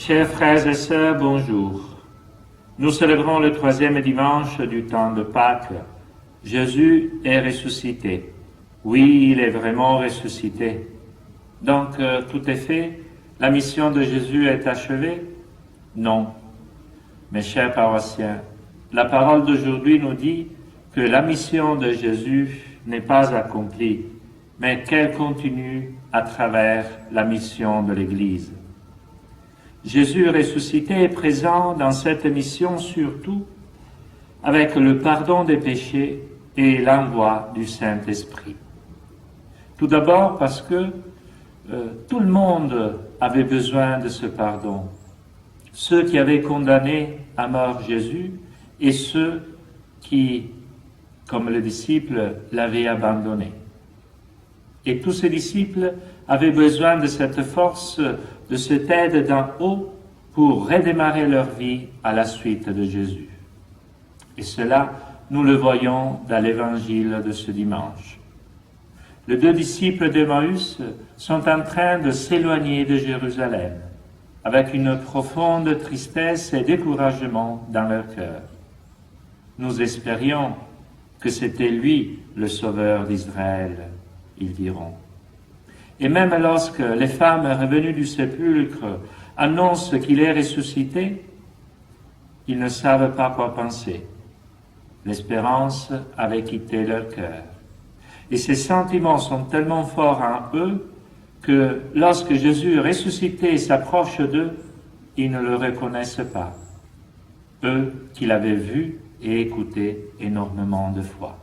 Chers frères et sœurs, bonjour. Nous célébrons le 3e dimanche du temps de Pâques. Jésus est ressuscité. Oui, il est vraiment ressuscité. Donc, tout est fait? La mission de Jésus est achevée? Non. Mes chers paroissiens, la parole d'aujourd'hui nous dit que la mission de Jésus n'est pas accomplie, mais qu'elle continue à travers la mission de l'Église. Jésus ressuscité est présent dans cette mission surtout avec le pardon des péchés et l'envoi du Saint-Esprit. Tout d'abord parce que tout le monde avait besoin de ce pardon. Ceux qui avaient condamné à mort Jésus et ceux qui, comme les disciples, l'avaient abandonné. Et tous ces disciples avaient besoin de cette force, de cette aide d'en haut pour redémarrer leur vie à la suite de Jésus. Et cela, nous le voyons dans l'évangile de ce dimanche. Les 2 disciples d'Emmaüs sont en train de s'éloigner de Jérusalem, avec une profonde tristesse et découragement dans leur cœur. Nous espérions que c'était lui le sauveur d'Israël, ils diront. Et même lorsque les femmes revenues du sépulcre annoncent qu'il est ressuscité, ils ne savent pas quoi penser. L'espérance avait quitté leur cœur. Et ces sentiments sont tellement forts en eux que lorsque Jésus ressuscité s'approche d'eux, ils ne le reconnaissent pas. Eux qui l'avaient vu et écouté énormément de fois.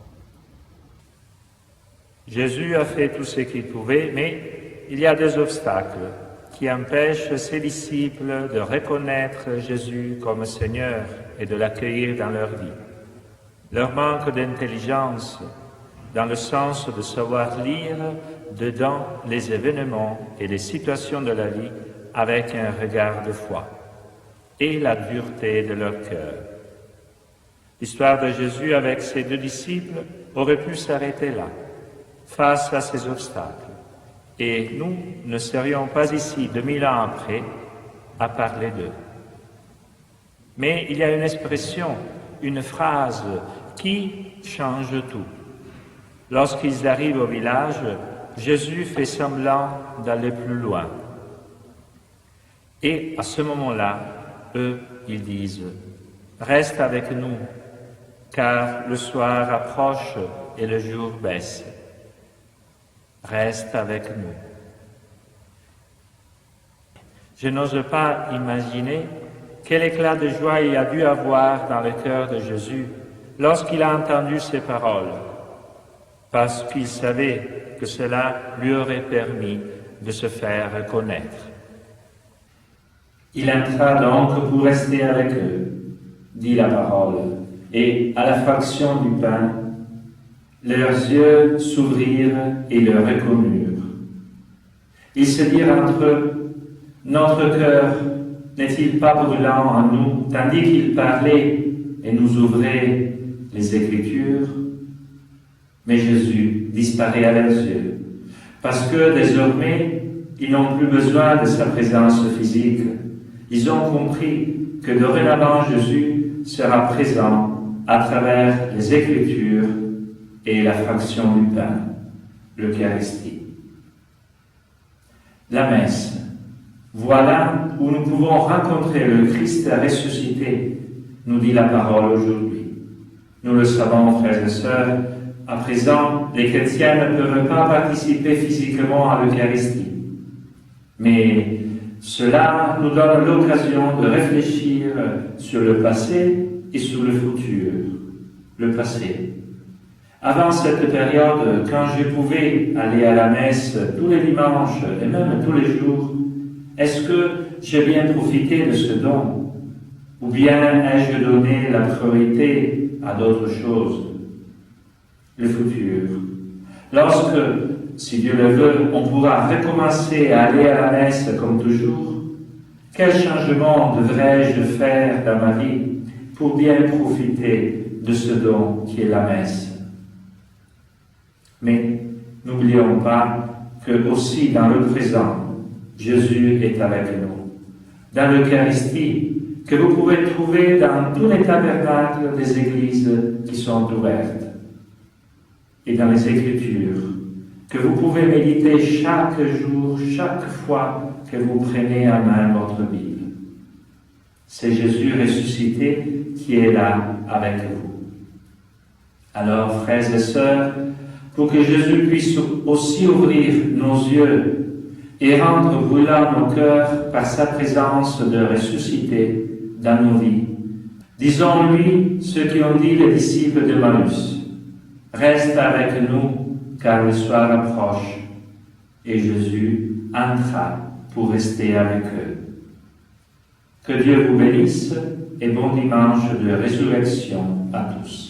Jésus a fait tout ce qu'il pouvait, mais il y a des obstacles qui empêchent ses disciples de reconnaître Jésus comme Seigneur et de l'accueillir dans leur vie. Leur manque d'intelligence, dans le sens de savoir lire dedans les événements et les situations de la vie avec un regard de foi, et la dureté de leur cœur. L'histoire de Jésus avec ses 2 disciples aurait pu s'arrêter là, face à ces obstacles, et nous ne serions pas ici 2000 ans après à parler d'eux. Mais il y a une expression, une phrase qui change tout. Lorsqu'ils arrivent au village, Jésus fait semblant d'aller plus loin. Et à ce moment-là, eux, ils disent « Reste avec nous, car le soir approche et le jour baisse. Reste avec nous. » Je n'ose pas imaginer quel éclat de joie il a dû avoir dans le cœur de Jésus lorsqu'il a entendu ces paroles, parce qu'il savait que cela lui aurait permis de se faire reconnaître. Il entra donc pour rester avec eux, dit la parole, et à la fraction du pain, leurs yeux s'ouvrirent et le reconnurent. Ils se dirent entre eux, « Notre cœur n'est-il pas brûlant en nous, tandis qu'il parlait et nous ouvrait les Écritures ?» Mais Jésus disparaît à leurs yeux, parce que désormais, ils n'ont plus besoin de sa présence physique. Ils ont compris que dorénavant Jésus sera présent à travers les Écritures et la fraction du pain, l'Eucharistie. La messe, voilà où nous pouvons rencontrer le Christ ressuscité, nous dit la parole aujourd'hui. Nous le savons, frères et sœurs, à présent, les chrétiens ne peuvent pas participer physiquement à l'Eucharistie. Mais cela nous donne l'occasion de réfléchir sur le passé et sur le futur. Le passé. Avant cette période, quand je pouvais aller à la messe tous les dimanches et même tous les jours, est-ce que j'ai bien profité de ce don? Ou bien ai-je donné la priorité à d'autres choses? Le futur. Lorsque, si Dieu le veut, on pourra recommencer à aller à la messe comme toujours, quel changement devrais-je faire dans ma vie pour bien profiter de ce don qui est la messe? Mais n'oublions pas que aussi dans le présent, Jésus est avec nous. dans l'Eucharistie, que vous pouvez trouver dans tous les tabernacles des églises qui sont ouvertes, et dans les Écritures, que vous pouvez méditer chaque jour, chaque fois que vous prenez en main votre Bible. C'est Jésus ressuscité qui est là avec vous. Alors, frères et sœurs, pour que Jésus puisse aussi ouvrir nos yeux et rendre brûlants nos cœurs par sa présence de ressuscité dans nos vies, disons-lui ce qu'ont dit les disciples de Emmaüs. Reste avec nous, car le soir approche. Et Jésus entra pour rester avec eux. Que Dieu vous bénisse et bon dimanche de résurrection à tous.